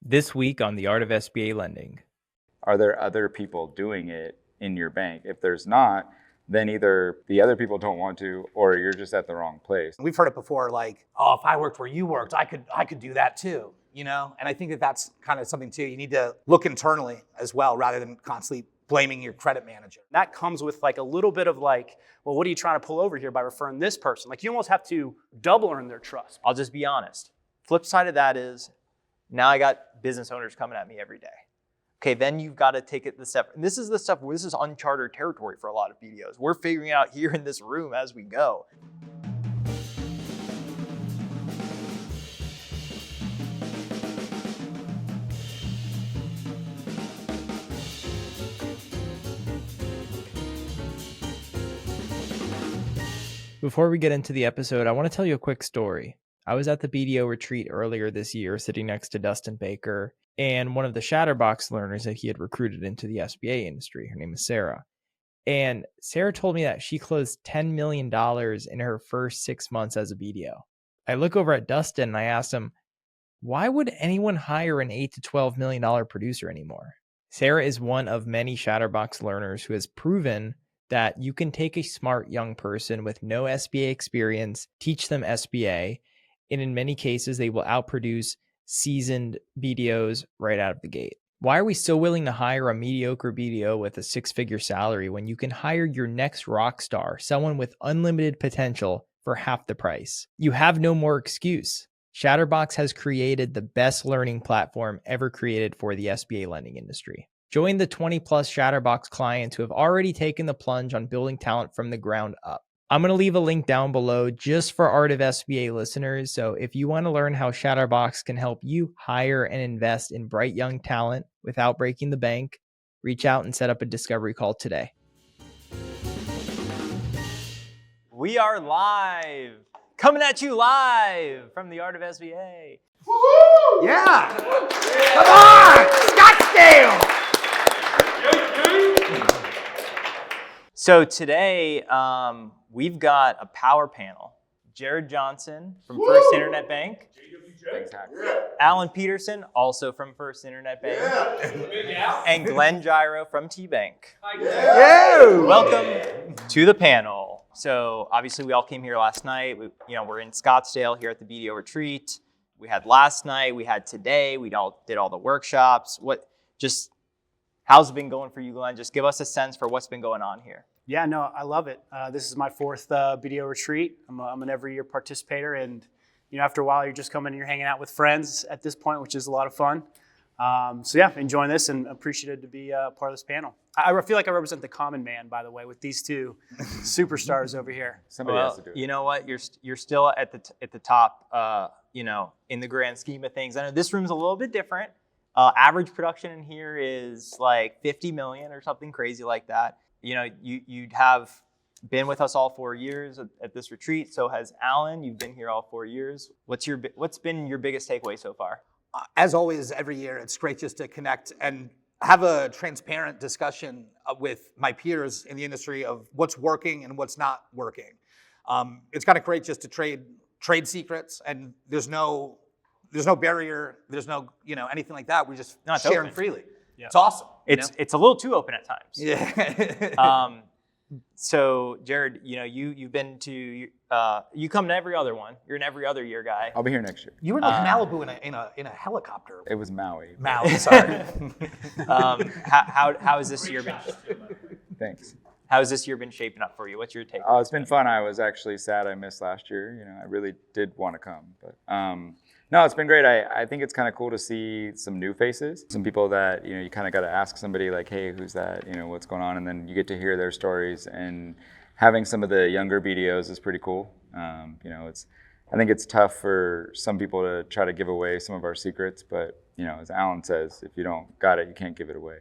This week on the Art of SBA Lending. Are there other people doing it in your bank? If there's not, then either the other people don't want to, or you're just at the wrong place. We've heard it before, like, oh, if I worked where you worked, I could do that too, you know? And I think that that's kind of something too. You need to look internally as well, rather than constantly blaming your credit manager. That comes with like a little bit of like, well, what are you trying to pull over here by referring this person? Like you almost have to double earn their trust. I'll just be honest. Flip side of that is now I got business owners coming at me every day. Okay, then you've got to take it the step. And this is the stuff where this is uncharted territory for a lot of BDOs. We're figuring out here in this room as we go. Before we get into the episode, I want to tell you a quick story. I was at the BDO retreat earlier this year, sitting next to Dustin Baker and one of the Shatterbox learners that he had recruited into the SBA industry. Her name is Sarah. And Sarah told me that she closed $10 million in her first 6 months as a BDO. I look over at Dustin and I asked him, why would anyone hire an $8 to $12 million producer anymore? Sarah is one of many Shatterbox learners who has proven that you can take a smart young person with no SBA experience, teach them SBA, and in many cases, they will outproduce seasoned BDOs right out of the gate. Why are we so willing to hire a mediocre BDO with a six-figure salary when you can hire your next rock star, someone with unlimited potential, for half the price? You have no more excuse. Shatterbox has created the best learning platform ever created for the SBA lending industry. Join the 20-plus Shatterbox clients who have already taken the plunge on building talent from the ground up. I'm going to leave a link down below just for Art of SBA listeners. So if you want to learn how Shatterbox can help you hire and invest in bright young talent without breaking the bank, reach out and set up a discovery call today. We are live, coming at you live from the Art of SBA. Woo-hoo! Yeah! Come on! Scottsdale! So today, we've got a power panel. Jared Johnson from First Internet Bank. Alan Peterson, also from First Internet Bank. And Glenn Giro from T-Bank. Welcome to the panel. So obviously we all came here last night. We're in Scottsdale here at the BDO retreat. We had last night, we had today, we all did all the workshops. How's it been going for you, Glenn? Just give us a sense for what's been going on here. Yeah, no, I love it. This is my fourth BDO retreat. I'm an every year participator, and after a while, you're just coming and you're hanging out with friends at this point, which is a lot of fun. So yeah, enjoying this and appreciated to be part of this panel. I feel like I represent the common man, by the way, with these two superstars over here. Somebody has to do it. You know what? You're still at the top. In the grand scheme of things. I know this room's a little bit different. Average production in here is like 50 million or something crazy like that. You'd have been with us all 4 years at this retreat. So has Alan. You've been here all 4 years. What's been your biggest takeaway so far? As always, every year, it's great just to connect and have a transparent discussion with my peers in the industry of what's working and what's not working. It's kind of great just to trade secrets, and there's no barrier, there's no anything like that. We're just sharing freely. Yeah. It's awesome. It's a little too open at times. Yeah. So Jared, you've been to you come to every other one. You're an every other year guy. I'll be here next year. You were in Malibu in a helicopter. It was Maui. Sorry. How has this year been? Thanks. How has this year been shaping up for you? What's your take? Oh, it's been fun. I was actually sad I missed last year. I really did want to come, but no, it's been great. I think it's kind of cool to see some new faces, some people that you kind of got to ask somebody like, hey, who's that? What's going on? And then you get to hear their stories. And having some of the younger BDOs is pretty cool. I think it's tough for some people to try to give away some of our secrets, but as Alan says, if you don't got it, you can't give it away.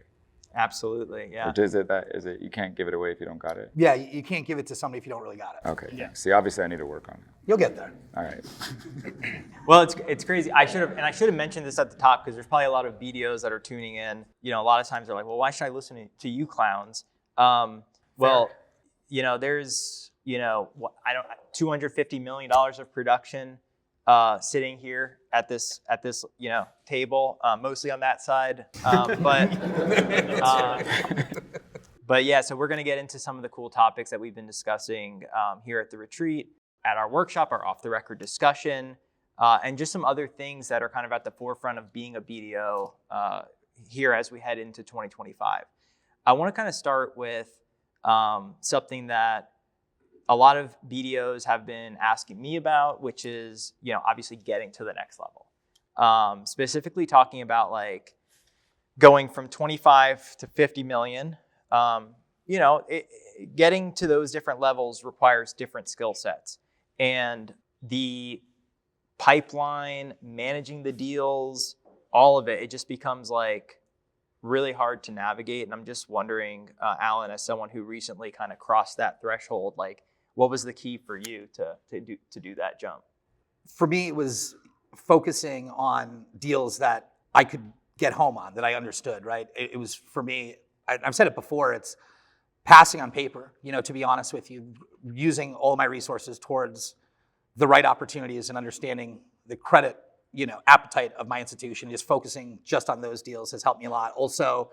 Absolutely, yeah. Or is it you can't give it away if you don't got it? Yeah, you can't give it to somebody if you don't really got it. Okay. Yeah. See, obviously I need to work on it. You'll get there. All right. Well, it's crazy. I should have mentioned this at the top because there's probably a lot of BDOs that are tuning in. A lot of times they're like, well, why should I listen to you clowns? There's $250 million of production. sitting here at this table, mostly on that side. But yeah, so we're going to get into some of the cool topics that we've been discussing here at the retreat, at our workshop, our off the record discussion, and just some other things that are kind of at the forefront of being a BDO here as we head into 2025. I want to kind of start with something that a lot of BDOs have been asking me about, which is, obviously getting to the next level. Specifically talking about like going from 25 to 50 million. Getting to those different levels requires different skill sets, and the pipeline, managing the deals, all of it, it just becomes like really hard to navigate. And I'm just wondering, Alan, as someone who recently kind of crossed that threshold, like what was the key for you to do that jump? For me, it was focusing on deals that I could get home on, that I understood, right? It was, for me, I've said it before, it's passing on paper, to be honest with you, using all my resources towards the right opportunities and understanding the credit, appetite of my institution, just focusing just on those deals has helped me a lot. Also,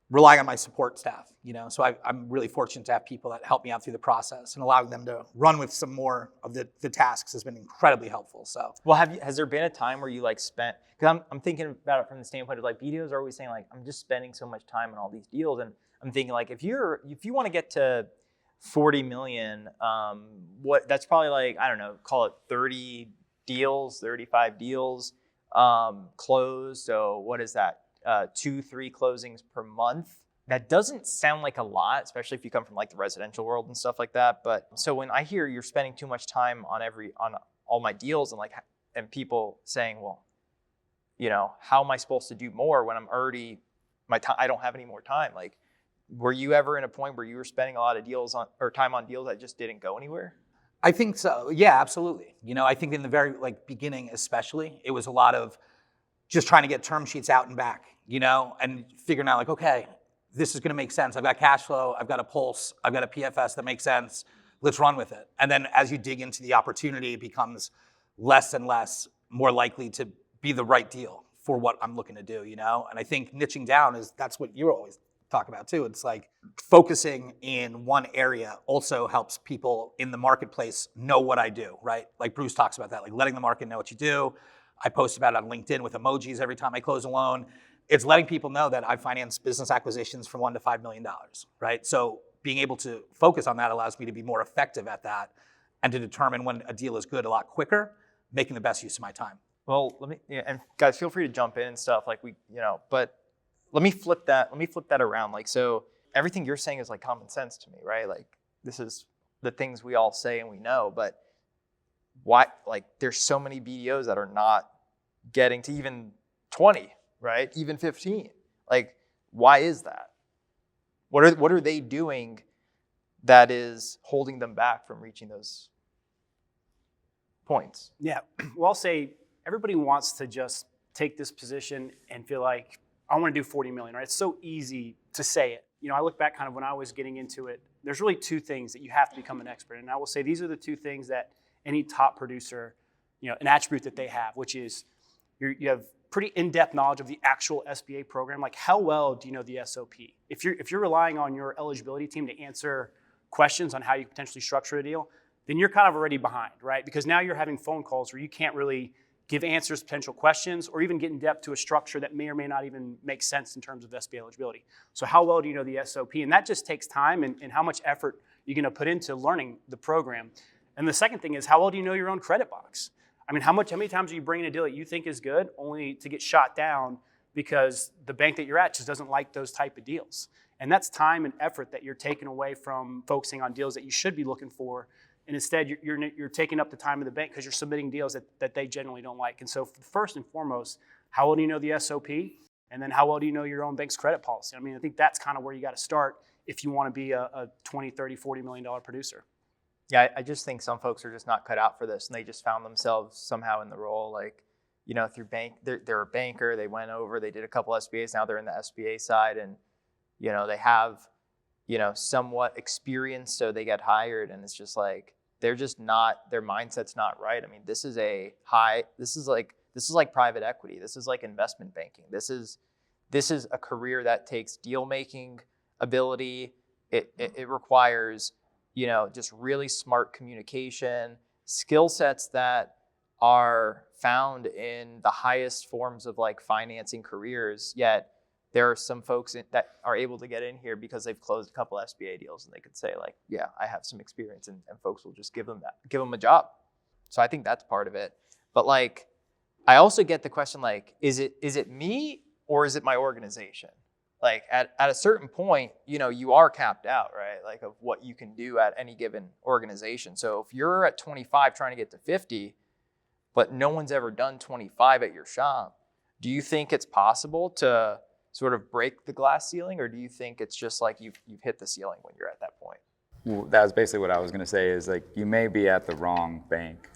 relying on my support staff, so I'm really fortunate to have people that help me out through the process, and allowing them to run with some more of the tasks has been incredibly helpful. So, well, has there been a time where you like spent, because I'm thinking about it from the standpoint of like BDOs are always saying like, I'm just spending so much time on all these deals, and I'm thinking like, if you want to get to 40 million, that's probably like, I don't know, call it 30 deals, 35 deals closed. So what is that? 2-3 closings per month. That doesn't sound like a lot, especially if you come from like the residential world and stuff like that. But so when I hear you're spending too much time on all my deals, and people saying, well, how am I supposed to do more when I'm already I don't have any more time? Like, were you ever in a point where you were spending a lot of time on deals that just didn't go anywhere? I think so. Yeah, absolutely. I think in the very beginning, especially, it was a lot of just trying to get term sheets out and back, and figuring out like, okay, this is going to make sense. I've got cash flow. I've got a pulse. I've got a PFS that makes sense. Let's run with it. And then as you dig into the opportunity, it becomes less and less more likely to be the right deal for what I'm looking to do, And I think niching down that's what you always talk about too. It's like focusing in one area also helps people in the marketplace know what I do, right? Like Bruce talks about that, like letting the market know what you do. I post about it on LinkedIn with emojis every time I close a loan. It's letting people know that I finance business acquisitions from $1 to $5 million, right? So being able to focus on that allows me to be more effective at that and to determine when a deal is good a lot quicker, making the best use of my time. Well, and guys, feel free to jump in and stuff but let me flip that around. Like, so everything you're saying is like common sense to me, right? Like, this is the things we all say and we know, but why, like, there's so many BDOs that are not getting to even 20, right? Even 15. Like, why is that? What are they doing that is holding them back from reaching those points? Yeah, well, I'll say everybody wants to just take this position and feel like, I want to do 40 million, right? It's so easy to say it. I look back kind of when I was getting into it, there's really two things that you have to become an expert in. And I will say these are the two things that any top producer, an attribute that they have, which is you have pretty in-depth knowledge of the actual SBA program. Like, how well do you know the SOP? If you're relying on your eligibility team to answer questions on how you potentially structure a deal, then you're kind of already behind, right? Because now you're having phone calls where you can't really give answers to potential questions or even get in depth to a structure that may or may not even make sense in terms of SBA eligibility. So how well do you know the SOP? And that just takes time and how much effort you're going to put into learning the program. And the second thing is, how well do you know your own credit box? I mean, how many times are you bringing a deal that you think is good only to get shot down because the bank that you're at just doesn't like those type of deals? And that's time and effort that you're taking away from focusing on deals that you should be looking for. And instead, you're taking up the time of the bank because you're submitting deals that they generally don't like. And so first and foremost, how well do you know the SOP? And then how well do you know your own bank's credit policy? I mean, I think that's kind of where you got to start if you want to be a $20, $30, $40 million producer. Yeah, I just think some folks are just not cut out for this, and they just found themselves somehow in the role, like, through bank. They're a banker. They went over. They did a couple SBAs. Now they're in the SBA side, and they have somewhat experience, so they get hired, and it's just like, they're just not, their mindset's not right. I mean, this is like private equity. This is like investment banking. This is a career that takes deal making ability. It requires, just really smart communication, skill sets that are found in the highest forms of like financing careers. Yet there are some folks that are able to get in here because they've closed a couple SBA deals, and they could say like, yeah, I have some experience, and folks will just give them a job. So I think that's part of it. But like, I also get the question, like, is it me or is it my organization? Like at a certain point, you are capped out, right? Like of what you can do at any given organization. So if you're at 25 trying to get to 50, but no one's ever done 25 at your shop, do you think it's possible to sort of break the glass ceiling, or do you think it's just like you've hit the ceiling when you're at that point? Well, that was basically what I was going to say, is like you may be at the wrong bank,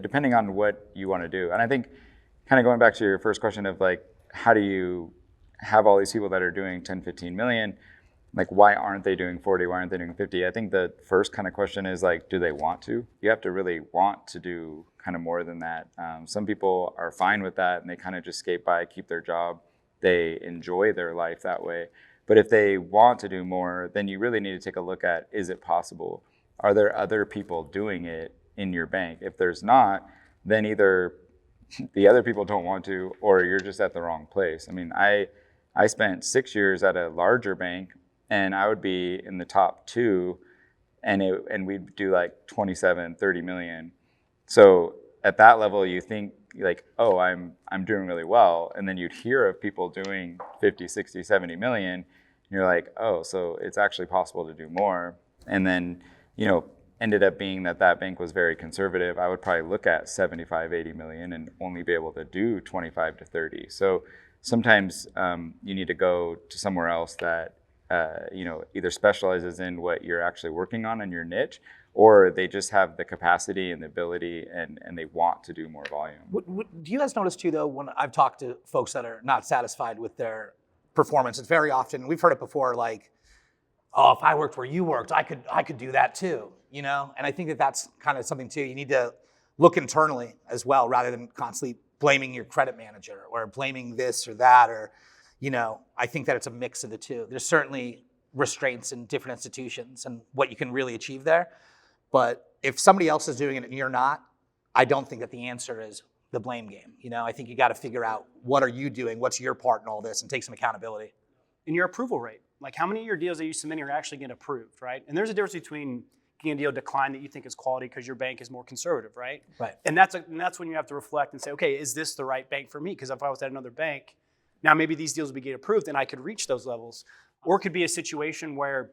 depending on what you want to do. And I think kind of going back to your first question of like, how do you have all these people that are doing 10, 15 million? Like, why aren't they doing 40? Why aren't they doing 50? I think the first kind of question is like, do they want to? You have to really want to do kind of more than that. Some people are fine with that and they kind of just skate by, keep their job. They enjoy their life that way. But if they want to do more, then you really need to take a look at, is it possible? Are there other people doing it in your bank? If there's not, then either the other people don't want to, or you're just at the wrong place. I mean, I spent 6 years at a larger bank, and I would be in the top 2, and we'd do like 27, 30 million. So at that level, you think like, oh, I'm doing really well. And then you'd hear of people doing 50, 60, 70 million. And you're like, oh, so it's actually possible to do more. And then, ended up being that bank was very conservative. I would probably look at 75, 80 million and only be able to do 25 to 30. So sometimes you need to go to somewhere else that, either specializes in what you're actually working on in your niche, or they just have the capacity and the ability and they want to do more volume. Do you guys notice too, though, when I've talked to folks that are not satisfied with their performance, it's very often, we've heard it before, like, oh, if I worked where you worked, I could do that too, And I think that that's kind of something too. You need to look internally as well, rather than constantly blaming your credit manager or blaming this or that, or, I think that it's a mix of the two. There's certainly restraints in different institutions and what you can really achieve there. But if somebody else is doing it and you're not, I don't think that the answer is the blame game. I think you got to figure out, what are you doing? What's your part in all this? And take some accountability. And your approval rate. Like, how many of your deals that you submit are actually getting approved, right? And there's a difference between getting a deal declined that you think is quality because your bank is more conservative, right? Right. And that's when you have to reflect and say, okay, is this the right bank for me? Because if I was at another bank, now maybe these deals would be getting approved and I could reach those levels. Or it could be a situation where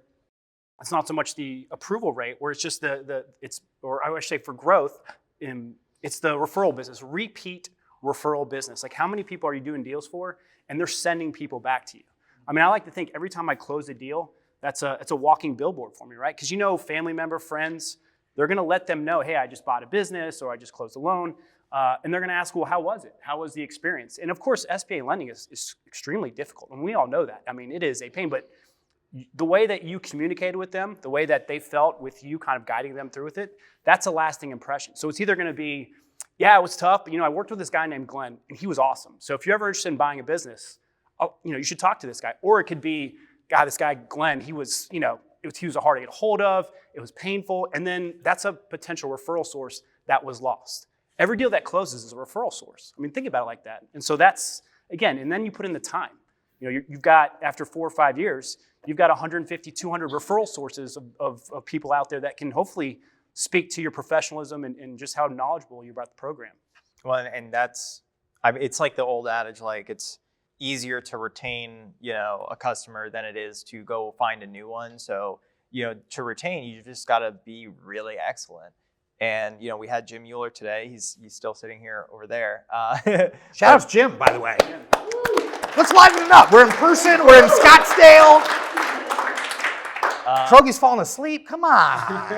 it's not so much the approval rate, where it's just or I would say for growth, it's the referral business, repeat referral business. Like, how many people are you doing deals for? And they're sending people back to you. I mean, I like to think every time I close a deal, it's a walking billboard for me, right? Because family member, friends, they're going to let them know, hey, I just bought a business or I just closed a loan. And they're going to ask, well, how was it? How was the experience? And of course, SBA lending is extremely difficult. And we all know that. I mean, it is a pain, but the way that you communicated with them, the way that they felt with you kind of guiding them through with it, that's a lasting impression. So it's either going to be, yeah, it was tough, but I worked with this guy named Glenn and he was awesome. So if you're ever interested in buying a business, you should talk to this guy. Or it could be, God, this guy Glenn, he was hard to get a hold of, it was painful, and then that's a potential referral source that was lost. Every deal that closes is a referral source. I mean, think about it like that. And so that's, again, and then you put in the time. You've got, after 4 or 5 years, you've got 150, 200 referral sources of people out there that can hopefully speak to your professionalism and just how knowledgeable you're about the program. Well, and it's like the old adage, like it's easier to retain, a customer than it is to go find a new one. So, to retain, you just got to be really excellent. And, we had Jim Mueller today. He's still sitting here over there. Shout out to Jim, by the way. Let's liven it up. We're in person. We're in Scottsdale. Krogi's falling asleep. Come on.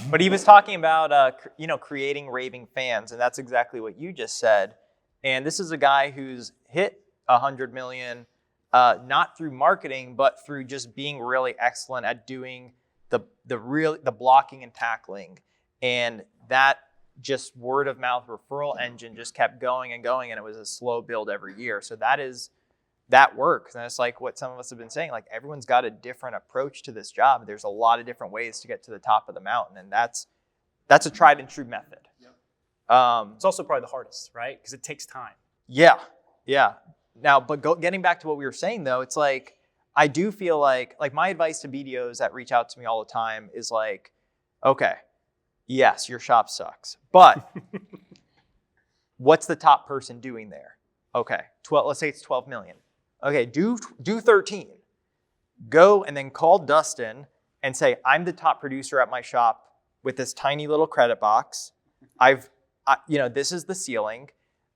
But he was talking about, creating raving fans. And that's exactly what you just said. And this is a guy who's hit 100 million, not through marketing, but through just being really excellent at doing the blocking and tackling, and that just word of mouth referral engine just kept going and going, and it was a slow build every year. So that works, and it's like what some of us have been saying. Like everyone's got a different approach to this job. There's a lot of different ways to get to the top of the mountain, and that's a tried and true method. It's also probably the hardest, right? Because it takes time. Yeah. Now, but getting back to what we were saying though, it's like I do feel like my advice to BDOs that reach out to me all the time is like, okay, yes, your shop sucks, but what's the top person doing there? Okay, 12. Let's say it's 12 million. Okay, do 13. Go and then call Dustin and say, I'm the top producer at my shop with this tiny little credit box. This is the ceiling.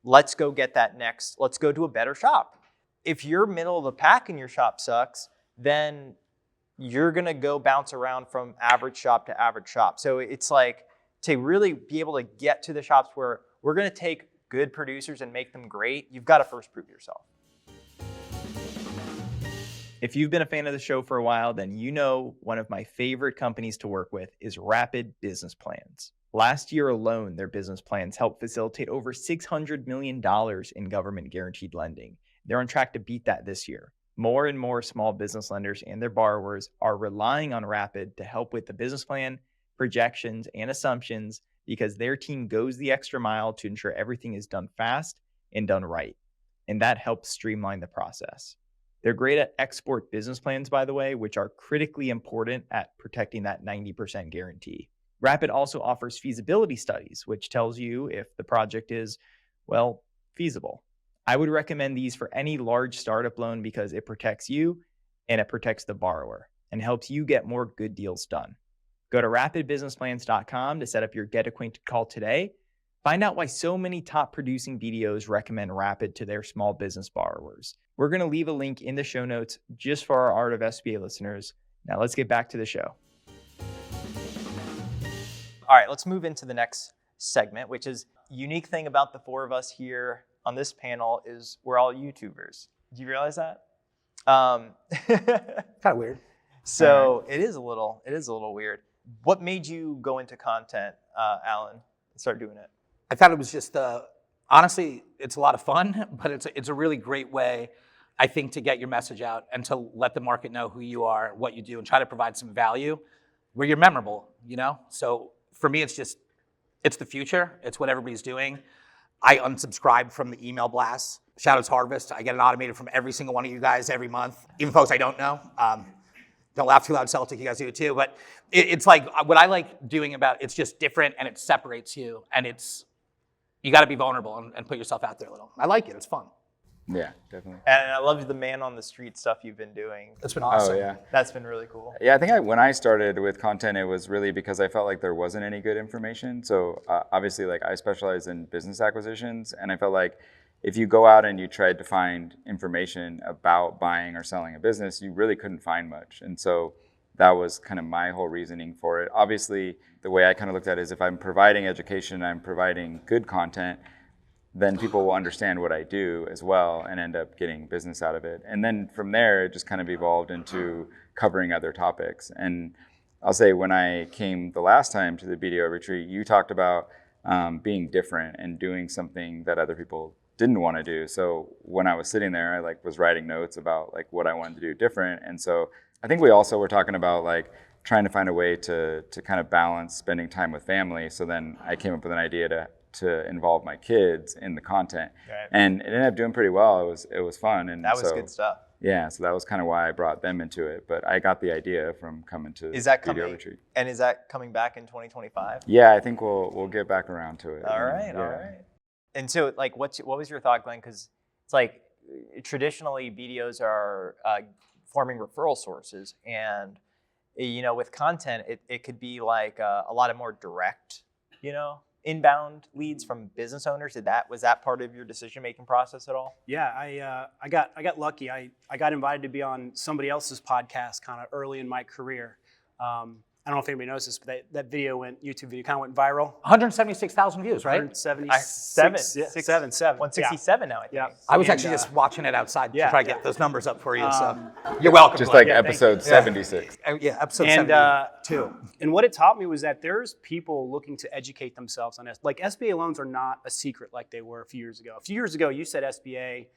Let's go get that next. Let's go to a better shop. If you're middle of the pack and your shop sucks, then you're going to go bounce around from average shop to average shop. So it's like to really be able to get to the shops where we're going to take good producers and make them great, you've got to first prove yourself. If you've been a fan of the show for a while, then you know one of my favorite companies to work with is Rapid Business Plans. Last year alone, their business plans helped facilitate over $600 million in government guaranteed lending. They're on track to beat that this year. More and more small business lenders and their borrowers are relying on Rapid to help with the business plan, projections, and assumptions because their team goes the extra mile to ensure everything is done fast and done right. And that helps streamline the process. They're great at export business plans, by the way, which are critically important at protecting that 90% guarantee. Rapid also offers feasibility studies, which tells you if the project is, well, feasible. I would recommend these for any large startup loan because it protects you and it protects the borrower and helps you get more good deals done. Go to rapidbusinessplans.com to set up your Get Acquainted call today. Find out why so many top producing BDOs recommend Rapid to their small business borrowers. We're going to leave a link in the show notes just for our Art of SBA listeners. Now let's get back to the show. All right, let's move into the next segment, which is unique thing about the four of us here on this panel is we're all YouTubers. Do you realize that? Kind of weird. So it is a little weird. What made you go into content, Alan, and start doing it? I thought it was just, honestly, it's a lot of fun, but it's a really great way, I think, to get your message out and to let the market know who you are, what you do, and try to provide some value where you're memorable, you know? So for me, it's the future. It's what everybody's doing. I unsubscribed from the email blasts. Shoutouts Harvest. I get an automated from every single one of you guys every month, even folks I don't know. Don't laugh too loud, Celtic. You guys do it too. But it's like what I like doing about it's just different and it separates you. And you got to be vulnerable and put yourself out there a little. I like it. It's fun. Yeah, definitely. And I love the man on the street stuff you've been doing. That's been awesome. Oh, yeah. That's been really cool. Yeah, I think when I started with content, it was really because I felt like there wasn't any good information. So obviously, like I specialize in business acquisitions, and I felt like if you go out and you tried to find information about buying or selling a business, you really couldn't find much. And so that was kind of my whole reasoning for it. Obviously, the way I kind of looked at it is if I'm providing education, I'm providing good content, then people will understand what I do as well and end up getting business out of it. And then from there, it just kind of evolved into covering other topics. And I'll say when I came the last time to the BDO retreat, you talked about being different and doing something that other people didn't want to do. So when I was sitting there, I was writing notes about what I wanted to do different. And so I think we also were talking about trying to find a way to kind of balance spending time with family. So then I came up with an idea to involve my kids in the content, right. And it ended up doing pretty well. It was fun, and that was good stuff. Yeah, so that was kind of why I brought them into it. But I got the idea from coming to BDO retreat. And is that coming back in 2025? Yeah, I think we'll get back around to it. All right. And so, what was your thought, Glenn? Because it's traditionally BDOs are forming referral sources, and with content, it could be a lot of more direct, inbound leads from business owners. Was that part of your decision-making process at all? Yeah, I got lucky. I got invited to be on somebody else's podcast kind of early in my career. I don't know if anybody knows this, but that video YouTube video kind of went viral. 176,000 views, right? 176, 167 now, I think. Yeah. I was And, actually just watching it outside to yeah, try to yeah. get those numbers up for you. So you're welcome. Just Glenn. like episode 76. Yeah, episode And, 72. And what it taught me was that there's people looking to educate themselves on this. Like SBA loans are not a secret like they were a few years ago. A few years ago, you said SBA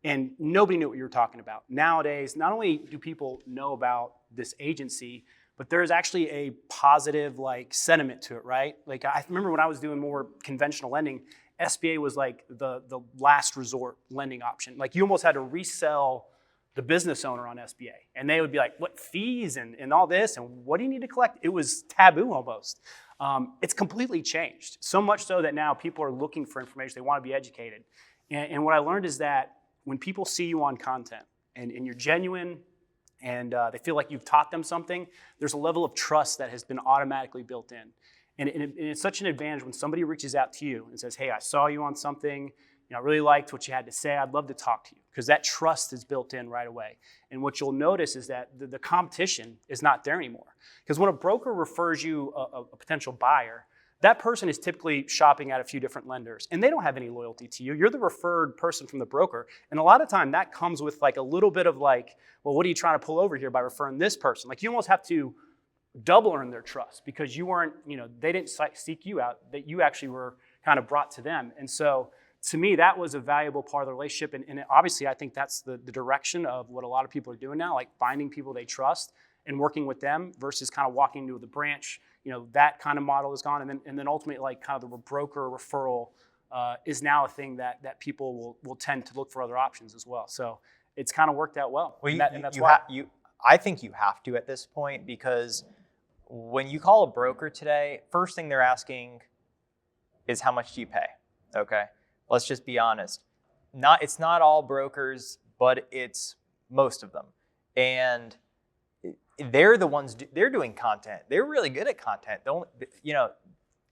and nobody knew what you were talking about. Nowadays, not only do people know about this agency, but there's actually a positive like sentiment to it, right? Like I remember when I was doing more conventional lending, SBA was like the last resort lending option. Like you almost had to resell the business owner on SBA. And they would be like, what fees and all this, and what do you need to collect? It was taboo almost. It's completely changed. So much so that now people are looking for information, they want to be educated. And what I learned is that when people see you on content and you're genuine and they feel like you've taught them something, there's a level of trust that has been automatically built in. And it's such an advantage when somebody reaches out to you and says, hey, I saw you on something, I really liked what you had to say, I'd love to talk to you, because that trust is built in right away. And what you'll notice is that the competition is not there anymore. Because when a broker refers you a potential buyer, that person is typically shopping at a few different lenders, and they don't have any loyalty to you. You're the referred person from the broker, and a lot of time that comes with like a little bit of like, well, what are you trying to pull over here by referring this person? Like you almost have to double earn their trust because you weren't, they didn't seek you out, that you actually were kind of brought to them. And so to me, that was a valuable part of the relationship. And obviously, I think that's the direction of what a lot of people are doing now, like finding people they trust and working with them versus kind of walking into the branch. That kind of model is gone. And then ultimately, like kind of the broker referral is now a thing that people will tend to look for other options as well. So it's kind of worked out well. And that's why. I think you have to at this point, because when you call a broker today, first thing they're asking is how much do you pay? Okay, let's just be honest. It's not all brokers, but it's most of them. And they're the ones, they're doing content. They're really good at content.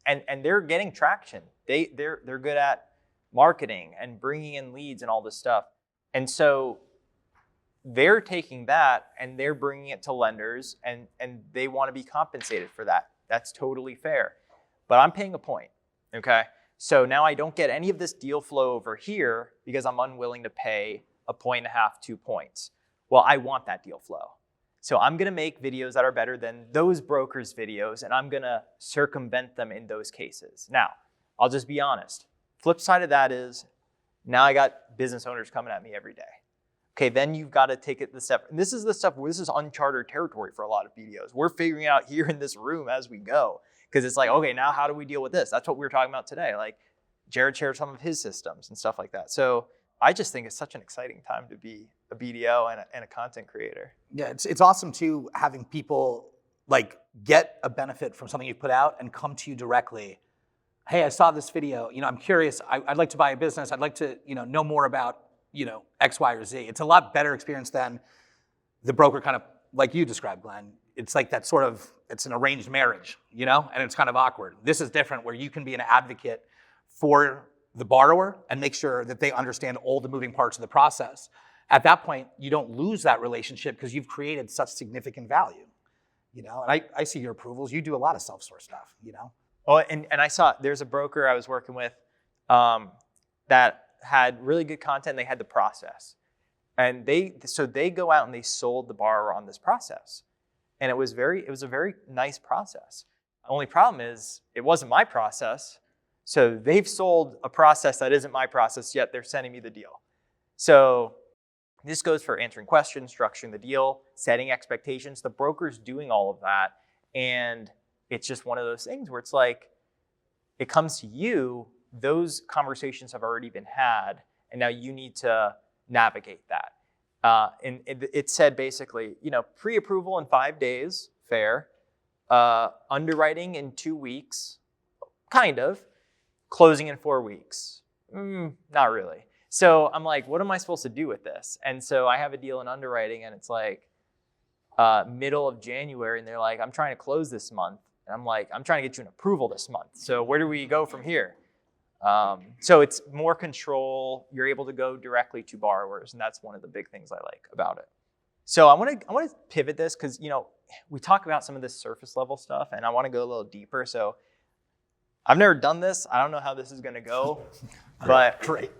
And they're getting traction. They're good at marketing and bringing in leads and all this stuff. And so they're taking that and they're bringing it to lenders, and they want to be compensated for that. That's totally fair. But I'm paying a point, okay? So now I don't get any of this deal flow over here because I'm unwilling to pay 1.5 points, 2 points. Well, I want that deal flow. So I'm gonna make videos that are better than those brokers' videos, and I'm gonna circumvent them in those cases. Now, I'll just be honest. Flip side of that is, now I got business owners coming at me every day. Okay, then you've got to take it the step. And this is uncharted territory for a lot of BDOs. We're figuring it out here in this room as we go. Because it's like, okay, now how do we deal with this? That's what we were talking about today. Like Jared shared some of his systems and stuff like that. So I just think it's such an exciting time to be a BDO and a content creator. Yeah, it's awesome too, having people like get a benefit from something you put out and come to you directly. Hey, I saw this video. I'm curious. I'd like to buy a business. I'd like to know more about X, Y, or Z. It's a lot better experience than the broker kind of like you described, Glenn. It's like that sort of, it's an arranged marriage, and it's kind of awkward. This is different, where you can be an advocate for the borrower and make sure that they understand all the moving parts of the process. At that point, you don't lose that relationship because you've created such significant value. And I see your approvals. You do a lot of self-source stuff, Oh, and I saw there's a broker I was working with that had really good content. They had the process, and they go out and they sold the borrower on this process, and it was a very nice process. Only problem is it wasn't my process, so they've sold a process that isn't my process, yet they're sending me the deal. So this goes for answering questions, structuring the deal, setting expectations. The broker's doing all of that, and it's just one of those things where it's like it comes to you. Those conversations have already been had, and now you need to navigate that. And it said basically, pre-approval in 5 days, fair. Underwriting in 2 weeks, kind of. Closing in 4 weeks, not really. So I'm like, what am I supposed to do with this? And so I have a deal in underwriting, and it's like middle of January, and they're like, I'm trying to close this month. And I'm like, I'm trying to get you an approval this month. So where do we go from here? So it's more control. You're able to go directly to borrowers, and that's one of the big things I like about it. So I want to pivot this because, we talk about some of this surface level stuff, and I want to go a little deeper. So I've never done this. I don't know how this is going to go, but Great.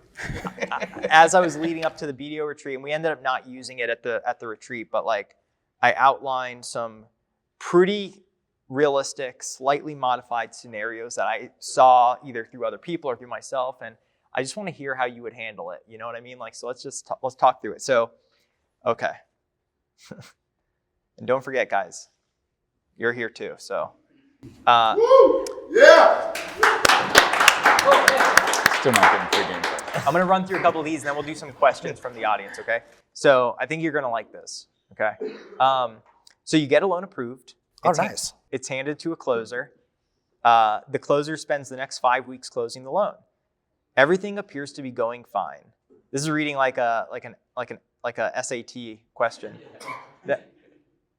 as I was leading up to the BDO retreat, and we ended up not using it at the retreat, but like I outlined some pretty realistic, slightly modified scenarios that I saw either through other people or through myself, and I just want to hear how you would handle it. You know what I mean? Like, so let's talk through it. So, okay. And don't forget, guys, you're here too. So, Woo! Yeah! Still not getting free game. I'm going to run through a couple of these, and then we'll do some questions from the audience, okay? So I think you're going to like this, okay? So you get a loan approved. Nice. It's handed to a closer. The closer spends the next 5 weeks closing the loan. Everything appears to be going fine. This is reading like a SAT question.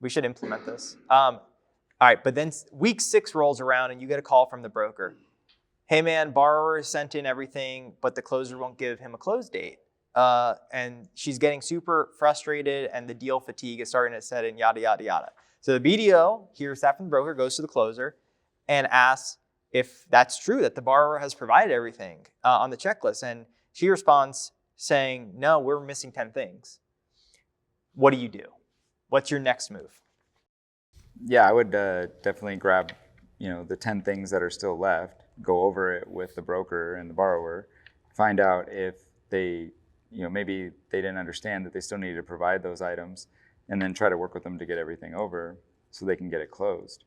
We should implement this. All right, but then week 6 rolls around, and you get a call from the broker. Hey man, borrower sent in everything, but the closer won't give him a close date. And she's getting super frustrated, and the deal fatigue is starting to set in, yada, yada, yada. So the BDO hears that from the broker, goes to the closer, and asks if that's true, that the borrower has provided everything on the checklist. And she responds saying, no, we're missing 10 things. What do you do? What's your next move? Yeah, I would definitely grab, the 10 things that are still left, go over it with the broker and the borrower, find out if they, maybe they didn't understand that they still needed to provide those items, and then try to work with them to get everything over so they can get it closed.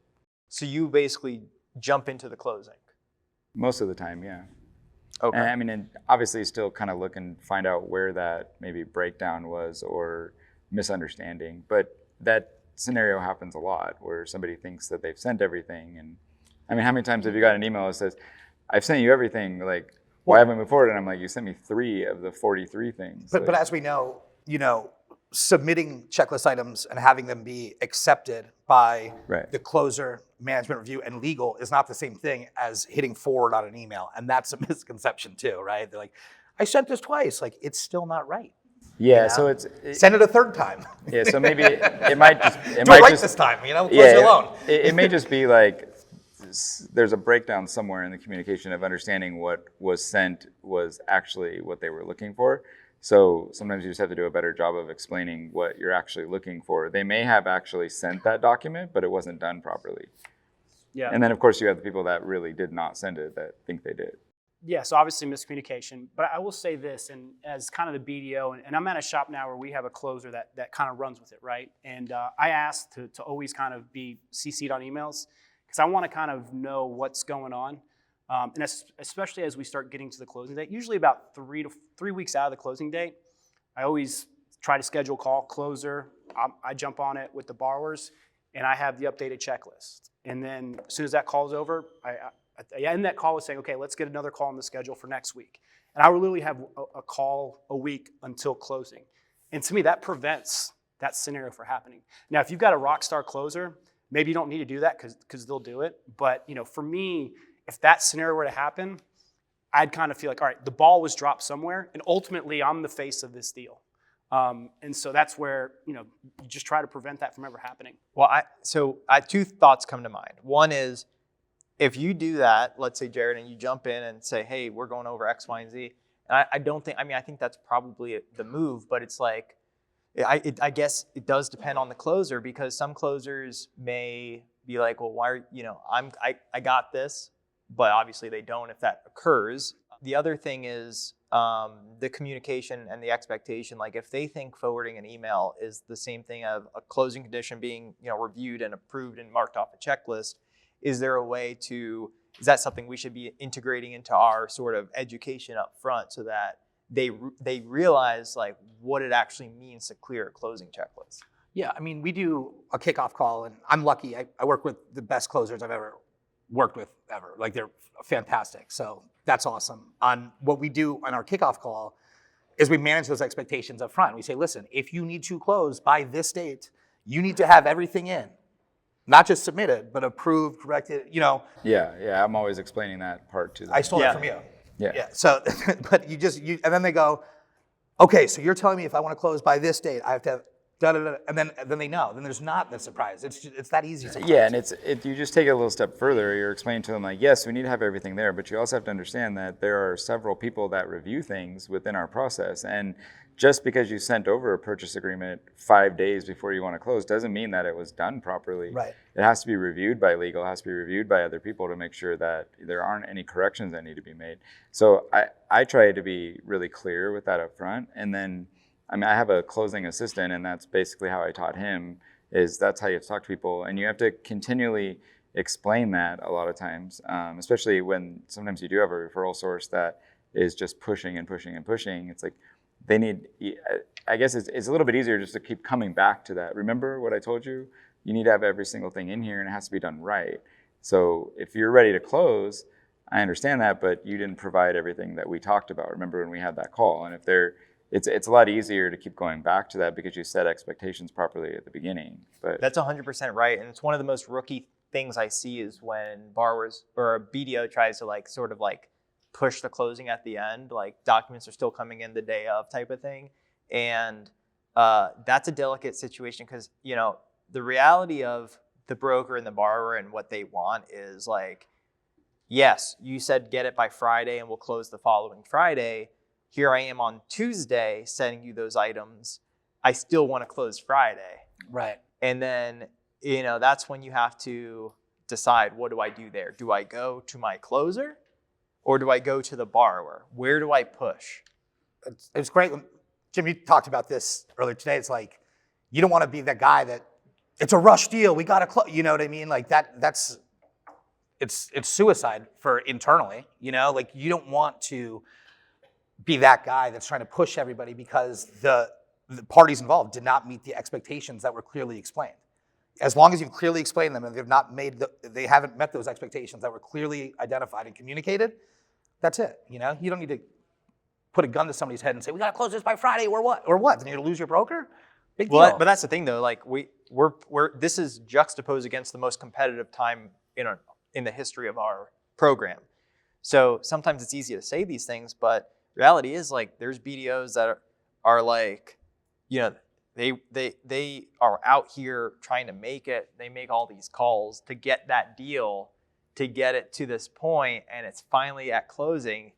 So you basically jump into the closing? Most of the time, yeah. Okay. And obviously still kind of look and find out where that maybe breakdown was or misunderstanding. But that scenario happens a lot where somebody thinks that they've sent everything. And how many times have you got an email that says, I've sent you everything, like, why haven't we moved forward? And I'm like, you sent me 3 of the 43 things. But as we know, submitting checklist items and having them be accepted by the closer, management review, and legal is not the same thing as hitting forward on an email. And that's a misconception too, right? They're like, I sent this twice. Like, it's still not right. Yeah, so send it a third time. Yeah, so maybe it might just this time, close your loan. It may just be like there's a breakdown somewhere in the communication of understanding what was sent was actually what they were looking for. So sometimes you just have to do a better job of explaining what you're actually looking for. They may have actually sent that document, but it wasn't done properly. Yeah. And then of course you have the people that really did not send it that think they did. Yeah, so obviously miscommunication, but I will say this, and as kind of the BDO, and I'm at a shop now where we have a closer that kind of runs with it, right? And I asked to always kind of be CC'd on emails because I want to kind of know what's going on. And especially as we start getting to the closing date, usually about 3 weeks out of the closing date, I always try to schedule a call, closer, I jump on it with the borrowers, and I have the updated checklist. And then as soon as that call is over, I end that call with saying, okay, let's get another call on the schedule for next week. And I will literally have a call a week until closing. And to me, that prevents that scenario from happening. Now, if you've got a rock star closer, maybe you don't need to do that because they'll do it. But for me, if that scenario were to happen, I'd kind of feel like, all right, the ball was dropped somewhere, and ultimately I'm the face of this deal. And so that's where, you just try to prevent that from ever happening. Well, I 2 thoughts come to mind. One is, if you do that, let's say, Jared, and you jump in and say, hey, we're going over X, Y, and Z, and I think that's probably the move, but it's like, I guess it does depend on the closer, because some closers may be like, well, why are, I got this, but obviously they don't if that occurs. The other thing is the communication and the expectation. Like, if they think forwarding an email is the same thing of a closing condition being, reviewed and approved and marked off a checklist, is that something we should be integrating into our sort of education up front so that they realize like what it actually means to clear a closing checklist? Yeah, we do a kickoff call, and I'm lucky. I work with the best closers I've ever worked with ever. Like, they're fantastic. So that's awesome. On what we do on our kickoff call is we manage those expectations up front. We say, listen, if you need to close by this date, you need to have everything in. Not just submitted, but approved, corrected, Yeah, I'm always explaining that part to them. I stole that from you. Yeah. So, but and then they go, okay, so you're telling me if I want to close by this date, I have to have and then they know. Then there's not the surprise. It's that easy sometimes. Yeah, and you just take it a little step further. You're explaining to them like, yes, we need to have everything there, but you also have to understand that there are several people that review things within our process, and just because you sent over a purchase agreement 5 days before you want to close doesn't mean that it was done properly. Right. It has to be reviewed by legal, it has to be reviewed by other people to make sure that there aren't any corrections that need to be made. So I try to be really clear with that up front. And then, I mean, I have a closing assistant, and that's basically how I taught him, is that's how you have to talk to people. And you have to continually explain that a lot of times, especially when sometimes you do have a referral source that is just pushing and pushing and pushing. It's like, they need, I guess it's a little bit easier just to keep coming back to that. Remember what I told you? You need to have every single thing in here, and it has to be done right. So if you're ready to close, I understand that, but you didn't provide everything that we talked about. Remember when we had that call? And if it's a lot easier to keep going back to that because you set expectations properly at the beginning. But That's 100% right. And it's one of the most rookie things I see is when borrowers or a BDO tries to like sort of like push the closing at the end, like documents are still coming in the day of type of thing. And that's a delicate situation because, you know, the reality of the broker and the borrower and what they want is like, yes, you said get it by Friday and we'll close the following Friday. Here I am on Tuesday sending you those items. I still want to close Friday. Right. And then, you know, that's when you have to decide, what do I do there? Do I go to my closer? Or do I go to the borrower? Where do I push? It was great. Jim, you talked about this earlier today. It's like, you don't want to be that guy that, it's a rush deal, we got to close. You know what I mean? Like it's suicide for internally, you know? Like you don't want to be that guy that's trying to push everybody because the parties involved did not meet the expectations that were clearly explained. As long as you've clearly explained them and they haven't met those expectations that were clearly identified and communicated, that's it. You know, you don't need to put a gun to somebody's head and say, we got to close this by Friday or what? Then you're going to lose your broker? Big deal. Well, but that's the thing though, like we're this is juxtaposed against the most competitive time in the history of our program. So sometimes it's easy to say these things, but reality is like there's BDOs that are like, you know, they are out here trying to make it. They make all these calls to get that deal, to get it to this point, and it's finally at closing.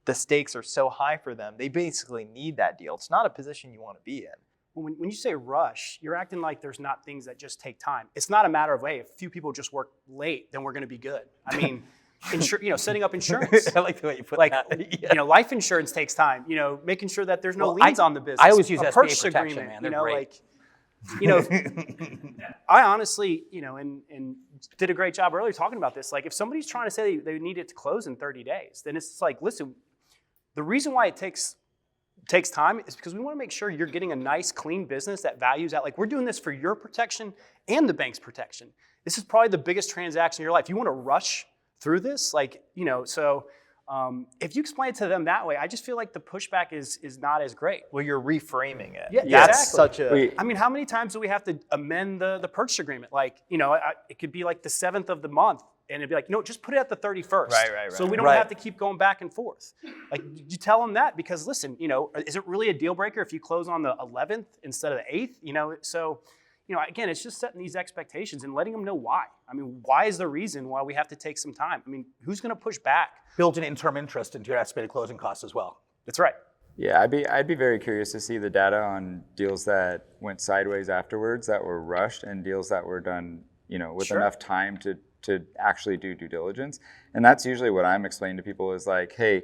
The stakes are so high for them. They basically need that deal. It's not a position you want to be in. When you say rush, you're acting like there's not things that just take time. It's not a matter of, hey, if a few people just work late, then we're going to be good. I mean, setting up insurance. I like the way you put like, that. Yeah. life insurance takes time. Making sure that there's no liens on the business. I always use a SBA purchase protection, agreement. man. They're great. I honestly, and did a great job earlier talking about this. Like, if somebody's trying to say they need it to close in 30 days, then it's like, listen, the reason why it takes time is because we want to make sure you're getting a nice, clean business that values that. Like, we're doing this for your protection and the bank's protection. This is probably the biggest transaction in your life. You want to rush through this, if you explain it to them that way, I just feel like the pushback is not as great. Well, you're reframing it. Yeah, That's exactly. such I mean, how many times do we have to amend the purchase agreement? Like, it could be like the 7th of the month, and it'd be like, just put it at the 31st. Right. So we don't have to keep going back and forth. Like, you tell them that because, listen, is it really a deal breaker if you close on the 11th instead of the 8th? So, again, it's just setting these expectations and letting them know why. I mean, why is the reason why we have to take some time? I mean, who's going to push back? Build an interim interest into your estimated closing costs as well. That's right. yeah, I'd be very curious to see the data on deals that went sideways afterwards, that were rushed, and deals that were done, with enough time to actually do due diligence. And that's usually what I'm explaining to people is like, hey,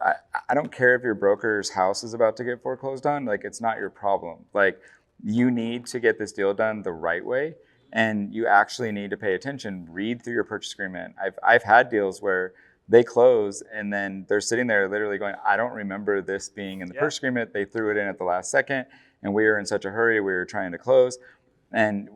I don't care if your broker's house is about to get foreclosed on. Like, it's not your problem. Like, you need to get this deal done the right way, and you actually need to pay attention. Read through your purchase agreement. I've had deals where they close and then they're sitting there literally going, I don't remember this being in the purchase agreement. They threw it in at the last second, and we were in such a hurry. We were trying to close, and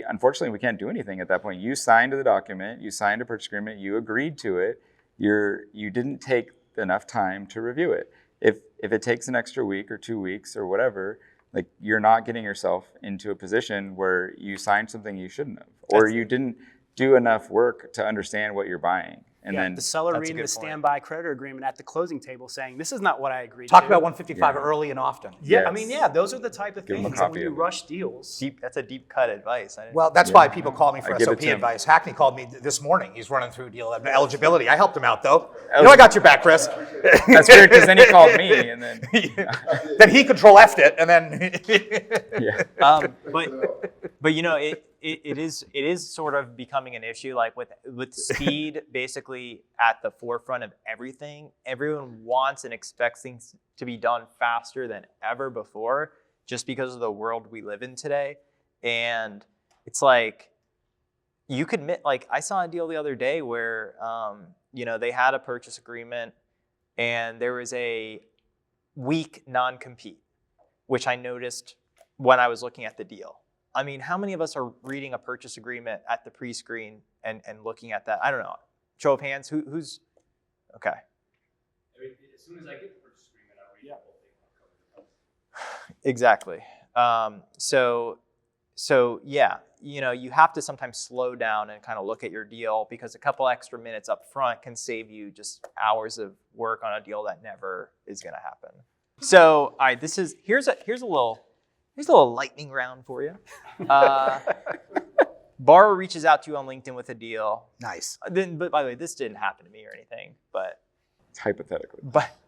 unfortunately we can't do anything at that point. You signed the document. You signed a purchase agreement. You agreed to it. You didn't take enough time to review it. If it takes an extra week or 2 weeks or whatever, like, you're not getting yourself into a position where you signed something you shouldn't have, or you didn't do enough work to understand what you're buying. And then the seller That's a reading good the point. standby creditor agreement at the closing table saying, this is not what I agreed Talk to. about 155 Yeah. early and often. Yeah, Yes. I mean, yeah, those are the type of Give 'em a things that when copy you of it. rush deals. That's a deep cut advice. I didn't- Well, that's Yeah, why people call me I for give it SOP to 'em. advice. Hackney called me this morning. He's running through deal eligibility. I helped him out, though. You know, I got your back, Chris. that's weird because then he called me and then Then he control F'd it, and then yeah. But you know, it is sort of becoming an issue, like with speed basically at the forefront of everything. Everyone wants and expects things to be done faster than ever before, just because of the world we live in today. And it's like, you could admit, like I saw a deal the other day where you know, they had a purchase agreement and there was a weak non-compete, which I noticed when I was looking at the deal. I mean, how many of us are reading a purchase agreement at the pre-screen and looking at that? I don't know. Show of hands. Who's okay? I mean, as soon as I get the purchase agreement, I read the whole thing. Exactly. So yeah, you know, you have to sometimes slow down and kind of look at your deal, because a couple extra minutes up front can save you just hours of work on a deal that never is going to happen. So, all right, here's a little lightning round for you. Borrower reaches out to you on LinkedIn with a deal. nice. But by the way, this didn't happen to me or anything, but Hypothetically.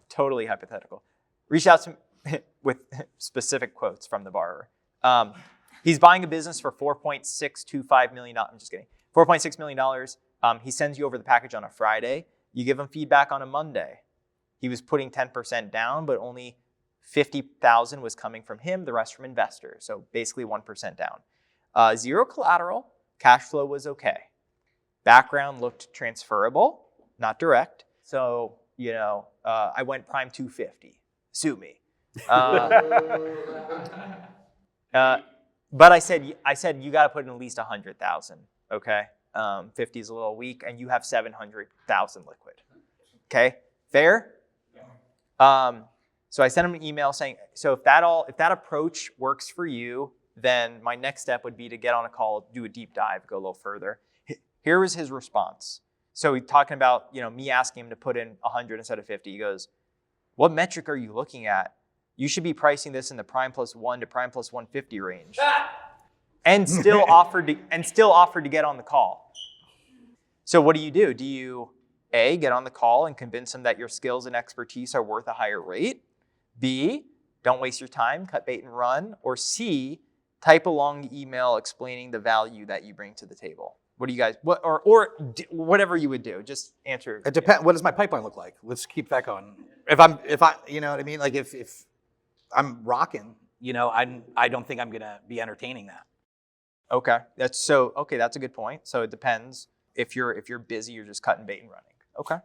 totally hypothetical. Reach out to me with specific quotes from the borrower. He's buying a business for $4.625 million. I'm just kidding. $4.6 million. He sends you over the package on a Friday. You give him feedback on a Monday. He was putting 10% down, but only $50,000 was coming from him, the rest from investors. So basically 1% down. Zero collateral. Cash flow was okay. Background looked transferable, not direct. So, you know, I went prime 250. Sue me. But I said you got to put in at least 100,000. Okay, 50 is a little weak, and you have 700,000 liquid. Okay, fair. So I sent him an email saying, so if that approach works for you, then my next step would be to get on a call, do a deep dive, go a little further. Here was his response. So he's talking about, you know, me asking him to put in 100 instead of 50. He goes, "What metric are you looking at? You should be pricing this in the prime plus 1 to prime plus 150 range." And still offered to get on the call. So what do? Do you A, get on the call and convince them that your skills and expertise are worth a higher rate? B, don't waste your time, cut bait and run? Or C, type a long email explaining the value that you bring to the table? What do you guys, whatever you would do, just answer. It depends. What does my pipeline look like? Let's keep that going. If I, you know what I mean? Like if I'm rocking, you know, I don't think I'm gonna be entertaining that. Okay, that's a good point. So it depends. If you're busy, you're just cutting bait and running. Okay.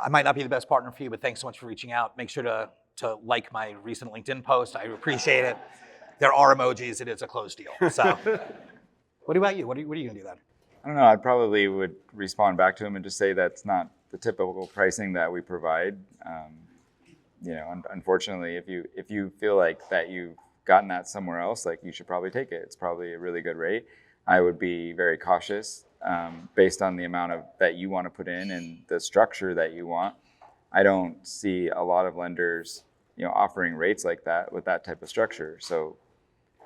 I might not be the best partner for you, but thanks so much for reaching out. Make sure to like my recent LinkedIn post. I appreciate it. There are emojis. It is a closed deal. So, what about you? What are you gonna do then? I don't know. I probably would respond back to him and just say that's not the typical pricing that we provide. You know, unfortunately, if you feel like that you've gotten that somewhere else, like you should probably take it. It's probably a really good rate. I would be very cautious based on the amount of that you want to put in and the structure that you want. I don't see a lot of lenders, you know, offering rates like that with that type of structure. So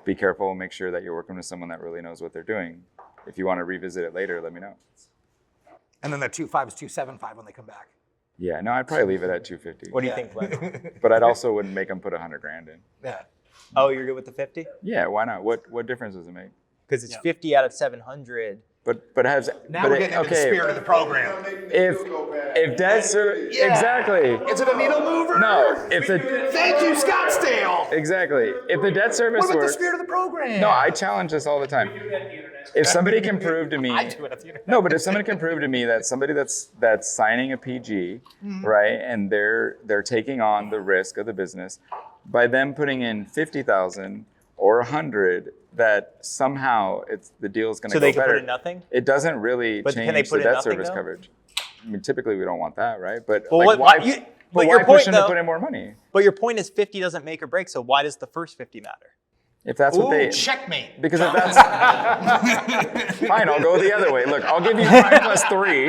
be careful. Make sure that you're working with someone that really knows what they're doing. If you want to revisit it later, let me know. And then the 2.5 is 2.75 when they come back. Yeah, no, I'd probably leave it at 250. What do you think, Glenn? But I'd also wouldn't make them put 100 grand in. Yeah. Oh, you're good with the 50? Yeah, why not? What difference does it make? Because it's 50 out of 700. But has Now we're getting into the spirit of the program. if debt service exactly. Is it a needle mover? No, if the Thank you, Scottsdale. exactly if the debt service What about the works. spirit of the program? No, I challenge this all the time. If somebody can prove to me, I do it at the internet. no, but if somebody can prove to me that somebody that's signing a PG, right, and they're taking on the risk of the business by them putting in 50,000 or 100, that somehow the deal is going to So go they can better. put in nothing? It doesn't really But can change they the put in debt nothing, service though? coverage. I mean, typically we don't want that, right? But Well, like, why- why? you- But your why point, push them to though- put in more money? But your point is 50 doesn't make or break, so why does the first 50 matter? If that's what they checkmate. Because if that's fine, I'll go the other way. Look, I'll give you 5 plus 3,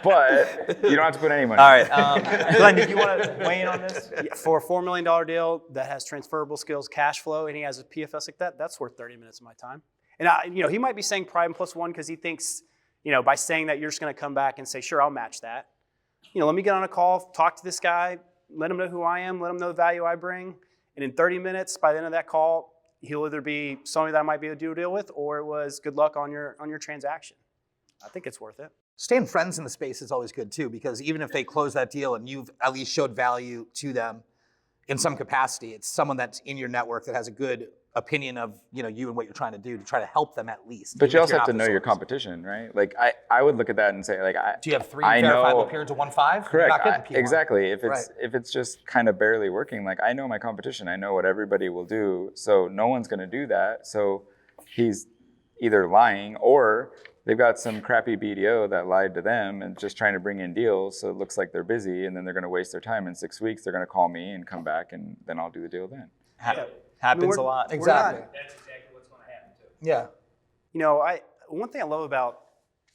but you don't have to put any money. All right, Glenn, did you want to weigh in on this? For a $4 million deal that has transferable skills, cash flow, and he has a PFS like that, that's worth 30 minutes of my time. And he might be saying prime plus 1 because he thinks, by saying that you're just going to come back and say, sure, I'll match that. Let me get on a call, talk to this guy, let him know who I am, let him know the value I bring, and in 30 minutes, by the end of that call, he'll either be somebody that I might be able to do a deal with, or it was good luck on your transaction. I think it's worth it. Staying friends in the space is always good too, because even if they close that deal and you've at least showed value to them in some capacity, it's someone that's in your network that has a good opinion of you and what you're trying to do to try to help them at least. But you also have to know your competition, right? Like I would look at that and say, like, do you have 3 verifiable periods of 1.5? Correct. Exactly. If it's just kind of barely working, like I know my competition. I know what everybody will do. So no one's going to do that. So he's either lying or they've got some crappy BDO that lied to them and just trying to bring in deals. So it looks like they're busy, and then they're going to waste their time. In 6 weeks, they're going to call me and come back, and then I'll do the deal then. Happens a lot. Exactly. That's exactly what's going to happen too. Yeah. One thing I love about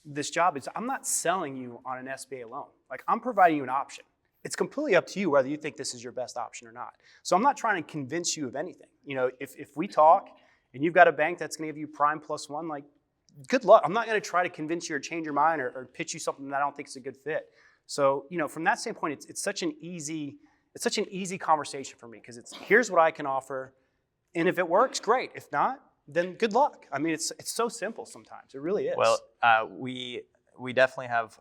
this job is I'm not selling you on an SBA loan. Like, I'm providing you an option. It's completely up to you whether you think this is your best option or not. So I'm not trying to convince you of anything. If we talk and you've got a bank that's going to give you prime plus 1, like, good luck. I'm not going to try to convince you or change your mind or pitch you something that I don't think is a good fit. So, from that standpoint, it's such an easy conversation for me, because here's what I can offer. And if it works, great. If not, then good luck. I mean, it's so simple sometimes. It really is. Well, we definitely have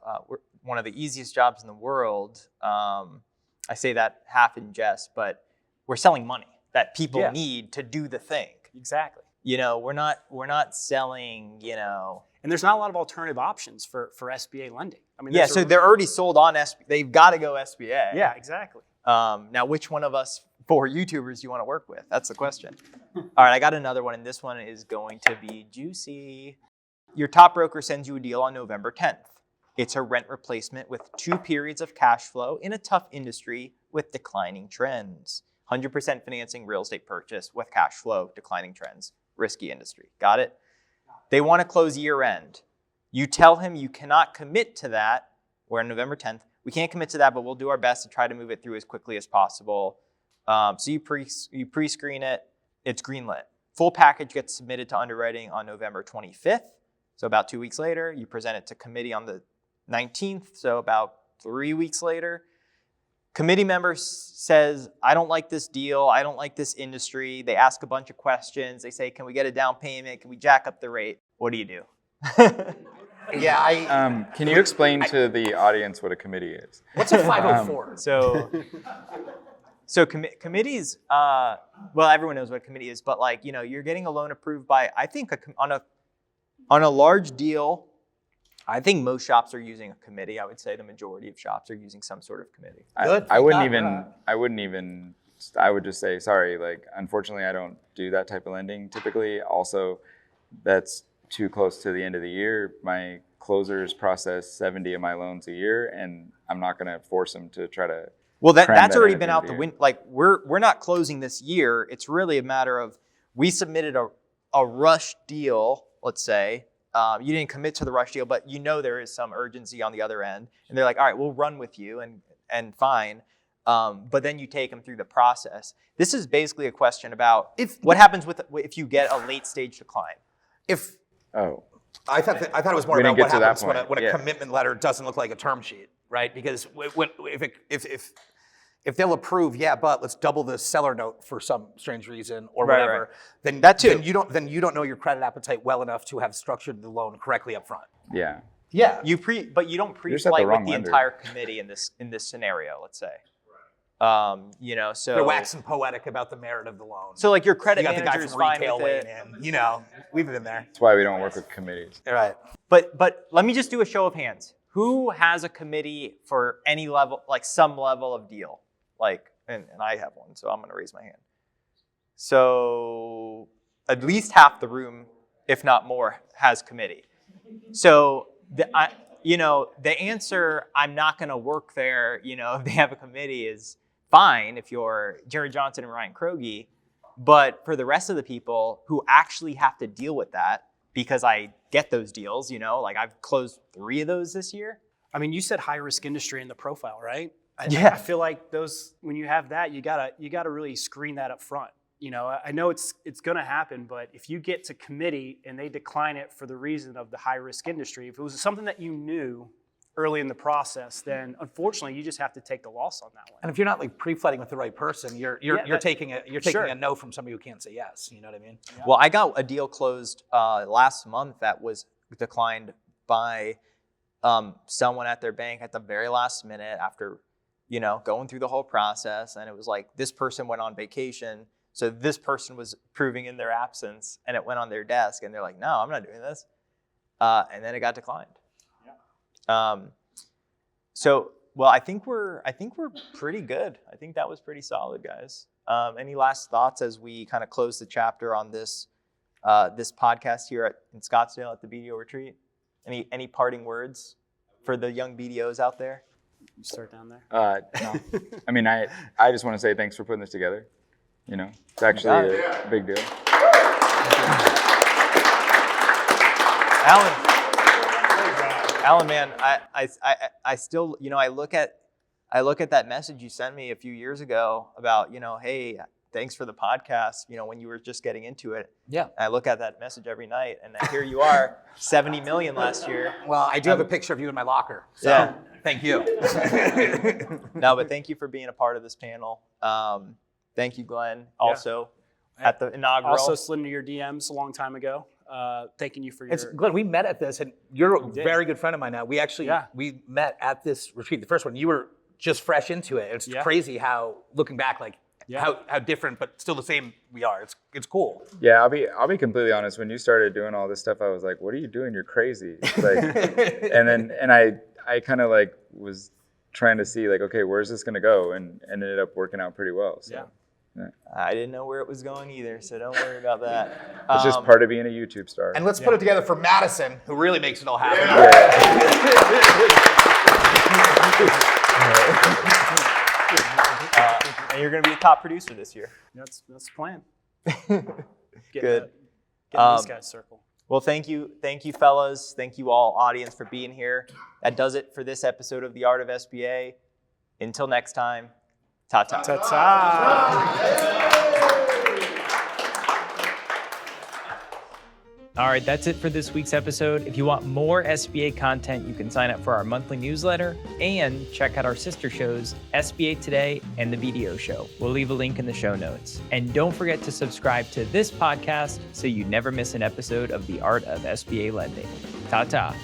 one of the easiest jobs in the world. I say that half in jest, but we're selling money that people need to do the thing. Exactly. We're not selling, And there's not a lot of alternative options for SBA lending. I mean, so they're already sold on SBA. They've got to go SBA. Yeah, exactly. Now, which one of us 4 YouTubers do you want to work with? That's the question. All right, I got another one, and this one is going to be juicy. Your top broker sends you a deal on November 10th. It's a rent replacement with 2 periods of cash flow in a tough industry with declining trends. 100% financing real estate purchase with cash flow, declining trends, risky industry. Got it? They want to close year end. You tell him you cannot commit to that. We're on November 10th. We can't commit to that, but we'll do our best to try to move it through as quickly as possible. So you pre-screen it. It's greenlit. Full package gets submitted to underwriting on November 25th. So about 2 weeks later, you present it to committee on the 19th. So about 3 weeks later, committee member says, I don't like this deal. I don't like this industry. They ask a bunch of questions. They say, can we get a down payment? Can we jack up the rate? What do you do? Can you explain to the audience what a committee is? What's a 504? So committees, well, everyone knows what a committee is, but you're getting a loan approved by, I think on a large deal, I think most shops are using a committee. I would say the majority of shops are using some sort of committee. I would just say, sorry, unfortunately I don't do that type of lending typically. Also, that's too close to the end of the year. My closers process 70 of my loans a year, and I'm not going to force them to try to. Well, that's already been out the window. We're not closing this year. It's really a matter of we submitted a rush deal, let's say. You didn't commit to the rush deal, but there is some urgency on the other end, and they're like, all right, we'll run with you, and fine. But then you take them through the process. This is basically a question about what happens if you get a late stage decline. I thought it was more about what happens when a commitment letter doesn't look like a term sheet, right? Because if they'll approve, but let's double the seller note for some strange reason or whatever, right. Then that too. Then you don't know your credit appetite well enough to have structured the loan correctly up front. Yeah. Yeah. But you don't pre-flight with the entire committee in this scenario, let's say. So they're waxing poetic about the merit of the loan. So your credit manager manager is fine with it. We've been there. That's why we don't work with committees. All right. But let me just do a show of hands. Who has a committee for any level, some level of deal? And I have one, so I'm going to raise my hand. So at least half the room, if not more, has committee. So the answer, I'm not going to work there, if they have a committee is fine if you're Jared Johnson and Ryan Kroge. But for the rest of the people who actually have to deal with that, because I get those deals, like I've closed 3 of those this year. I mean, you said high risk industry in the profile, right? Yeah. I feel like when you have that, you gotta really screen that up front. I know it's gonna happen, but if you get to committee and they decline it for the reason of the high risk industry, if it was something that you knew early in the process, then unfortunately you just have to take the loss on that one. And if you're not like pre-flooding with the right person, you're taking a no from somebody who can't say yes. You know what I mean? Yeah. Well, I got a deal closed last month that was declined by someone at their bank at the very last minute after, going through the whole process. And it was like, this person went on vacation. So this person was approving in their absence, and it went on their desk, and they're like, no, I'm not doing this. And then it got declined. Yeah. Well, I think we're pretty good. I think that was pretty solid, guys. Any last thoughts as we kind of close the chapter on this podcast here in Scottsdale at the BDO retreat? Any parting words for the young BDOs out there? You start down there. No. I mean, I just want to say thanks for putting this together. It's actually a big deal. Alan, man, I still, I look at that message you sent me a few years ago about, hey, thanks for the podcast, when you were just getting into it. Yeah. I look at that message every night, and here you are, 70 million last year. Well, I do have a picture of you in my locker. So yeah. Thank you. No, but thank you for being a part of this panel. Thank you, Glenn, also at the inaugural. Also slid into your DMs a long time ago, thanking you for your... Glenn, we met at this, and you're a very good friend of mine now. We actually, we met at this retreat, the first one. You were just fresh into it. It's crazy how, looking back, how different, but still the same we are. It's cool. Yeah, I'll be completely honest. When you started doing all this stuff, I was like, what are you doing? You're crazy. And I kind of was trying to see okay, where's this going to go? And ended up working out pretty well. So. Yeah. I didn't know where it was going either, so don't worry about that. It's just part of being a YouTube star. And let's put it together for Madison, who really makes it all happen. And you're going to be a top producer this year. That's the plan. Good. Get this guy's circle. Well, thank you, fellas. Thank you all, audience, for being here. That does it for this episode of the Art of SBA. Until next time. Ta-ta. Ta-ta. All right, that's it for this week's episode. If you want more SBA content, you can sign up for our monthly newsletter and check out our sister shows, SBA Today and The BDO Show. We'll leave a link in the show notes. And don't forget to subscribe to this podcast so you never miss an episode of The Art of SBA Lending. Ta-ta.